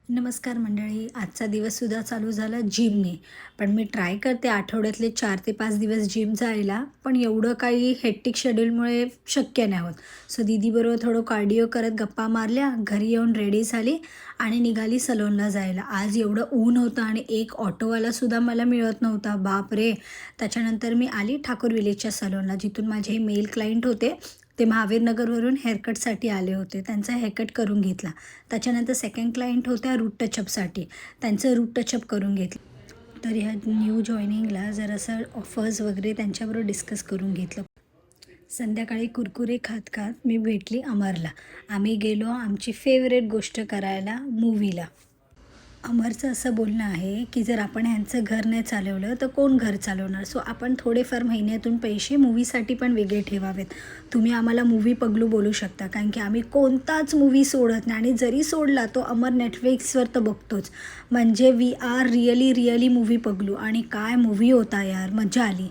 नमस्कार मंडळी. आजचा दिवससुद्धा चालू झाला जिमने. पण मी ट्राय करते आठवड्यातले 4 ते 5 दिवस जिम जायला. पण एवढं काही हेक्टिक शेड्यूलमुळे शक्य नाही होत. सो दीदीबरोबर थोडं कार्डिओ करत गप्पा मारल्या, घरी येऊन रेडी झाली आणि निघाली सलोनला जायला. आज एवढं ऊन होतं आणि एक ऑटोवालासुद्धा मला मिळत नव्हता. बापरे! त्याच्यानंतर मी आली ठाकूर विलेजच्या सलोनला, जिथून माझे मेल क्लायंट होते. ते महावीर नगरवरून हेअरकटसाठी आले होते. त्यांचा हेअरकट करून घेतला. त्याच्यानंतर सेकंड क्लायंट होत्या रूट टचअपसाठी. त्यांचं रूट टचअप करून घेतलं. तर ह्या न्यू जॉईनिंगला जरासं ऑफर्स वगैरे त्यांच्याबरोबर डिस्कस करून घेतलं. संध्याकाळी कुरकुरे खात खात मी भेटली अमरला. आम्ही गेलो आमची फेवरेट गोष्ट करायला, मूव्हीला. अमरचं असं बोलणं आहे की जर आपण ह्यांचं घर नाही चालवलं तर कोण घर चालवणार. सो आपण थोडेफार महिन्यातून पैसे मूव्हीसाठी पण वेगळे ठेवावेत. तुम्ही आम्हाला मूव्ही पगलू बोलू शकता, कारण की आम्ही कोणताच मूव्ही सोडत नाही आणि जरी सोडला तो अमर नेटफ्लिक्सवर तर बघतोच. म्हणजे वी आर रिअली मूव्ही पगलू. आणि काय मूव्ही होता यार, मजा आली.